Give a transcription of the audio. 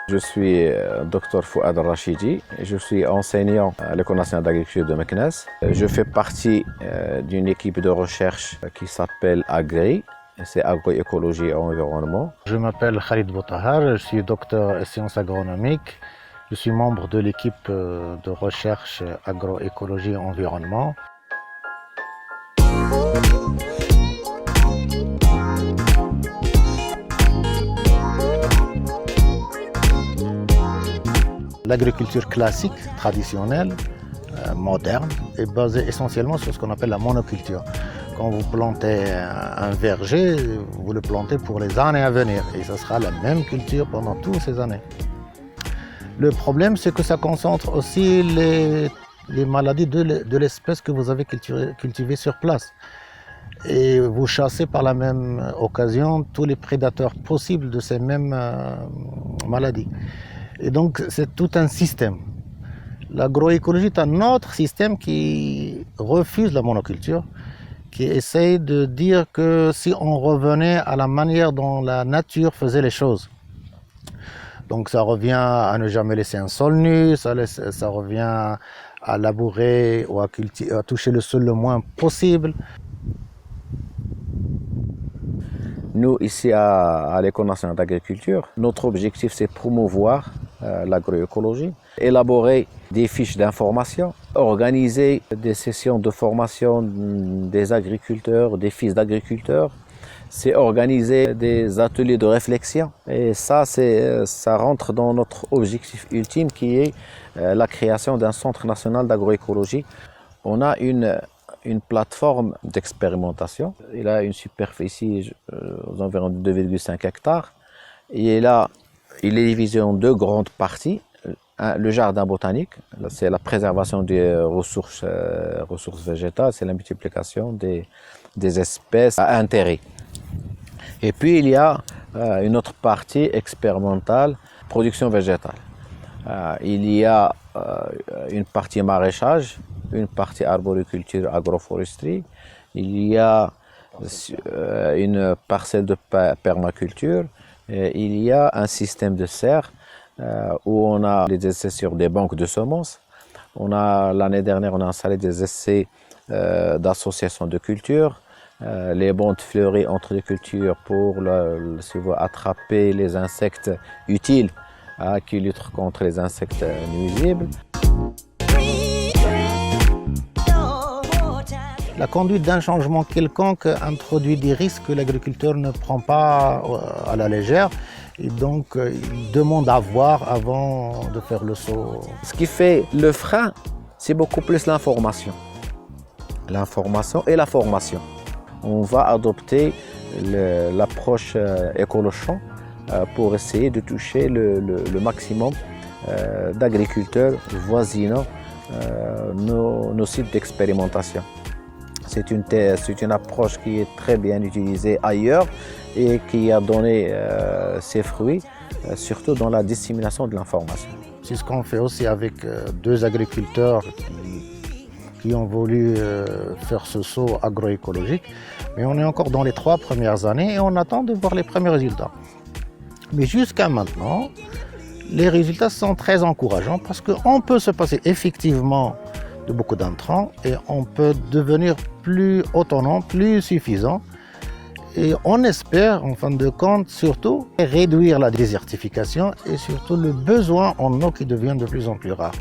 Je suis Dr Fouad Rachidi, je suis enseignant à l'École nationale d'agriculture de Meknès. Je fais partie d'une équipe de recherche qui s'appelle AGRI, c'est agroécologie et environnement. Je m'appelle Khalid Boutahar, je suis docteur en sciences agronomiques. Je suis membre de l'équipe de recherche agroécologie et environnement. L'agriculture classique, traditionnelle, moderne, est basée essentiellement sur ce qu'on appelle la monoculture. Quand vous plantez un verger, vous le plantez pour les années à venir et ce sera la même culture pendant toutes ces années. Le problème, c'est que ça concentre aussi les maladies de l'espèce que vous avez cultivée sur place. Et vous chassez par la même occasion tous les prédateurs possibles de ces mêmes maladies. Et donc, c'est tout un système. L'agroécologie est un autre système qui refuse la monoculture, qui essaye de dire que si on revenait à la manière dont la nature faisait les choses. Donc, ça revient à ne jamais laisser un sol nu, ça revient à labourer ou à toucher le sol le moins possible. Nous, ici à l'École nationale d'agriculture, notre objectif c'est promouvoir l'agroécologie, élaborer des fiches d'information, organiser des sessions de formation des agriculteurs, des fils d'agriculteurs, c'est organiser des ateliers de réflexion. Et ça rentre dans notre objectif ultime qui est la création d'un centre national d'agroécologie. On a une plateforme d'expérimentation. Il a une superficie aux environs de 2,5 hectares. Et là, il est divisé en deux grandes parties. Le jardin botanique, c'est la préservation des ressources végétales, c'est la multiplication des espèces à intérêt. Et puis il y a une autre partie expérimentale, production végétale. Il y a une partie maraîchage, une partie arboriculture, agroforesterie. Il y a une parcelle de permaculture. Il y a un système de serre où on a des essais sur des banques de semences. L'année dernière, on a installé des essais d'associations de cultures. Les bandes fleuries entre les cultures pour attraper les insectes utiles qui luttent contre les insectes nuisibles. La conduite d'un changement quelconque introduit des risques que l'agriculteur ne prend pas à la légère et donc il demande à voir avant de faire le saut. Ce qui fait le frein, c'est beaucoup plus l'information. L'information et la formation. On va adopter l'approche écolo-champ pour essayer de toucher le maximum d'agriculteurs voisinant nos sites d'expérimentation. C'est une approche qui est très bien utilisée ailleurs et qui a donné ses fruits, surtout dans la dissémination de l'information. C'est ce qu'on fait aussi avec deux agriculteurs qui ont voulu faire ce saut agroécologique. Mais on est encore dans les 3 premières années et on attend de voir les premiers résultats. Mais jusqu'à maintenant, les résultats sont très encourageants parce qu'on peut se passer effectivement de beaucoup d'intrants et on peut devenir plus autonome, plus suffisant. Et on espère, en fin de compte, surtout réduire la désertification et surtout le besoin en eau qui devient de plus en plus rare.